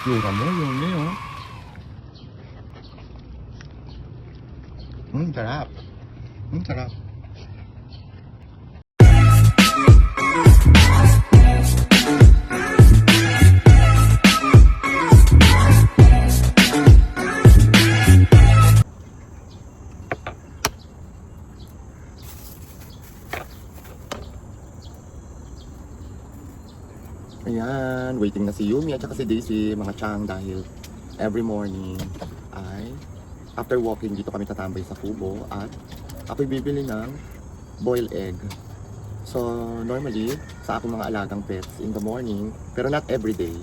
Itsura mo, Yumi, oh. Sarap. Sarap. Ayan, waiting na si Yumi at saka si Daisy, mga chang, dahil every morning ay after walking dito kami tatambay sa kubo at ako'y bibili ng boiled egg. So normally sa akong mga alagang pets in the morning, pero not every day,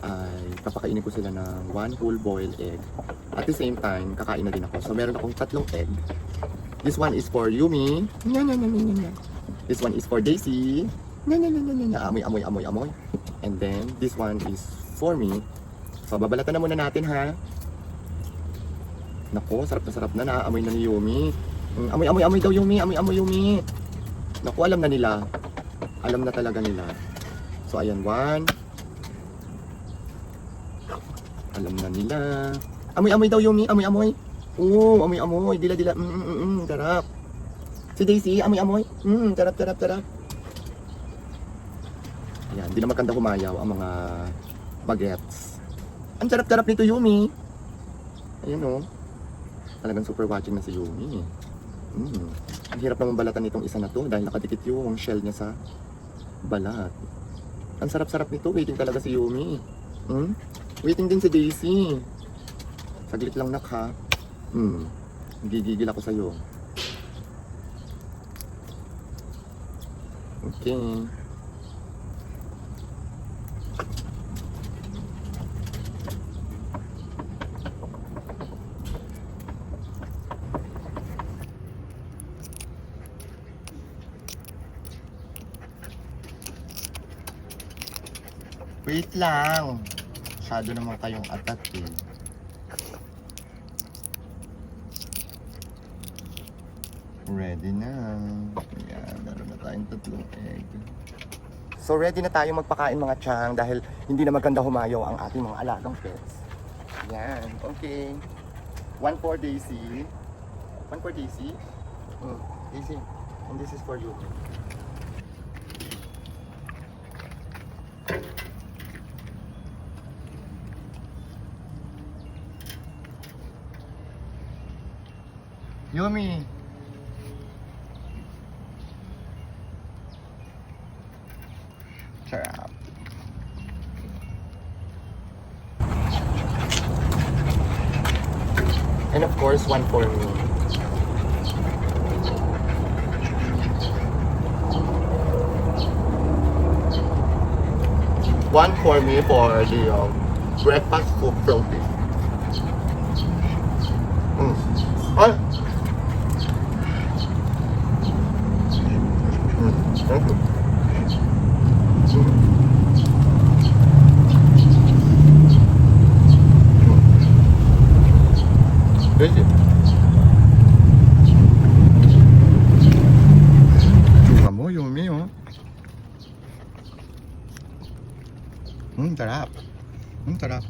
ay papakainin ko sila ng one whole boiled egg. At the same time, kakain na din ako. So meron akong 3 egg. This one is for Yumi. This one is for Daisy. Amoy, amoy, amoy, amoy. And then, this one is for me. So, babalatan na muna natin, ha? Nako, sarap na, naamoy na ni Yumi. Amoy, amoy, amoy daw, Yumi. Amoy, amoy, Yumi. Naku, alam na nila. Alam na talaga nila. So, ayan, 1. Alam na nila. Amoy, amoy daw, Yumi. Amoy, amoy. Oo, amoy, amoy. Dila, dila. Sarap. Si Daisy, amoy, amoy. Sarap, sarap, sarap. Ayan, di na maganda humayaw ang mga bagets. Ang sarap-sarap nito, Yumi. Ayan, oh. Talagang super watching na si Yumi. Ang hirap naman balatan nitong isa na to dahil nakadikit yung shell niya sa balat. Ang sarap-sarap nito. Waiting talaga si Yumi. Waiting din si Daisy. Saglit lang, nak, ha. Gigigil ako sa'yo. Okay. Wait lang. Masyado naman kayong atat, eh. Ready na. Ayan, meron na tayong 3 egg. So ready na tayo magpakain, mga chang, dahil hindi na maganda humayaw ang ating mga alagang pets. Ayan, okay. 1 for Daisy. 1 for Daisy. Daisy. And this is for you. Yumi. Sarap. And of course, 1 for me. One for me for the breakfast food protein. Ay! Thank you. Thank you. Itsura mo, Yumi, oh. Sarap. Sarap.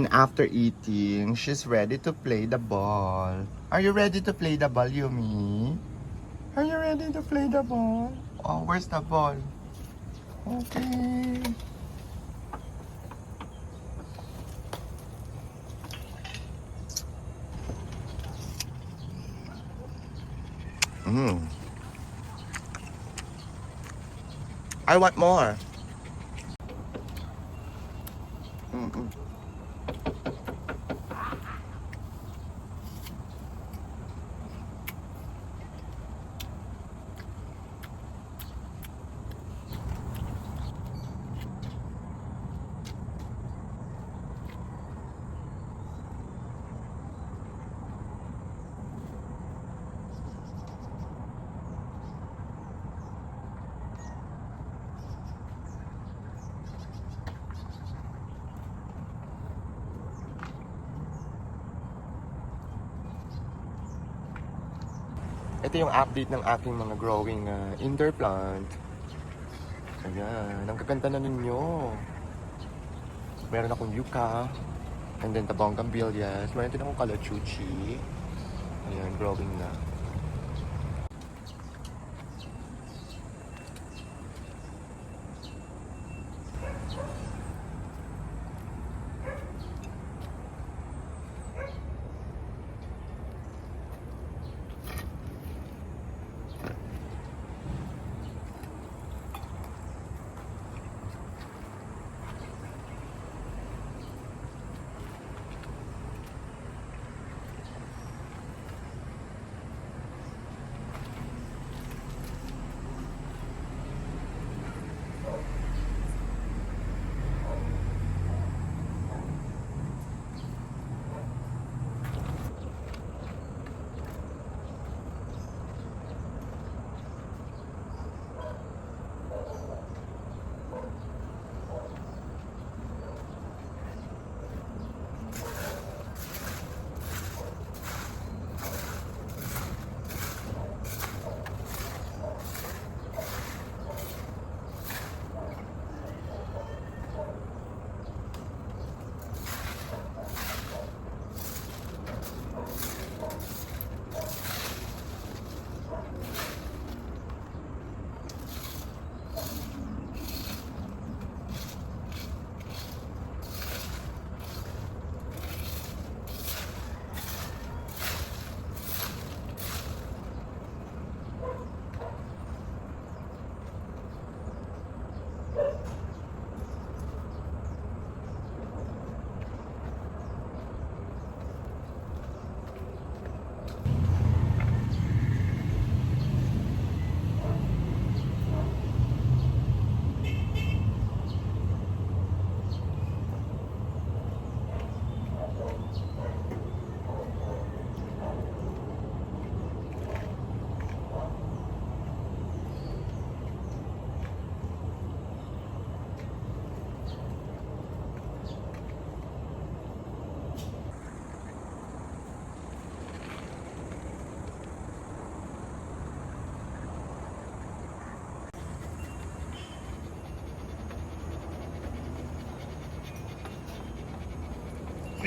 After eating, she's ready to play the ball. Are you ready to play the ball, Yumi? Are you ready to play the ball? Oh, where's the ball? Okay. I want more. Ito yung update ng aking mga growing indoor plant. Ayan, ang gaganda na ninyo. Meron akong yuca. And then the bougainvilleas. Meron din akong calachuchi. Ayan, growing na.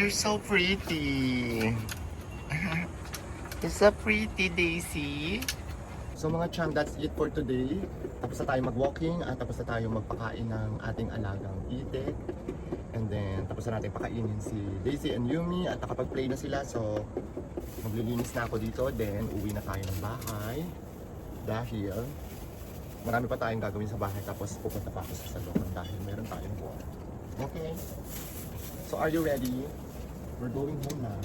You're so pretty. You're so pretty, Daisy. So mga chang, that's it for today. Tapos na tayo mag-walking at tapos na tayo magpakain ng ating alagang itik. And then, tapos na natin pakainin si Daisy and Yumi at nakapag-play na sila. So, maglilinis na ako dito. Then, uwi na tayo ng bahay. Dahil, marami pa tayong gagawin sa bahay. Tapos, pupunta pa ako sa salon dahil meron tayong work. Okay. So, are you ready? We're going home now.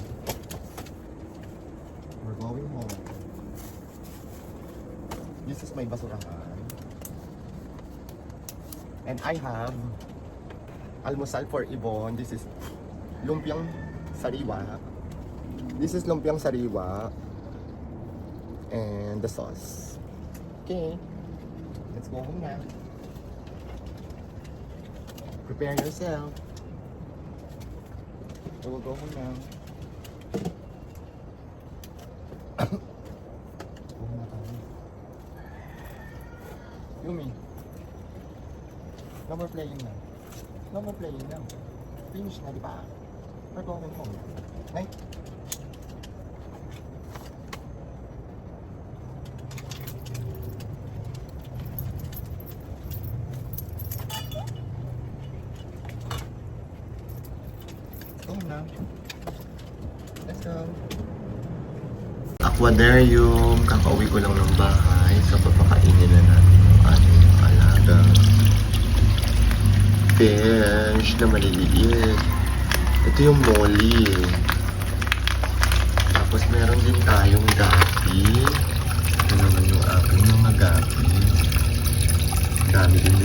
We're going home. This is my basurahan. And I have almusal for Yvonne. This is lumpiang sariwa. This is lumpiang sariwa. And the sauce. Okay. Let's go home now. Prepare yourself. So we'll go home now. Go home na tayo. Yumi. No more playing now. No more playing now. Finish na, di ba? We're going home now. Right? Go na. Let's go. Aquarium. Kakauwi ko lang ng bahay. So, papakainin na natin yung ating alagang fish na maliliit. Ito yung molly. Tapos, meron din tayong gapi. Ito naman yung aking mga gapi. Dami din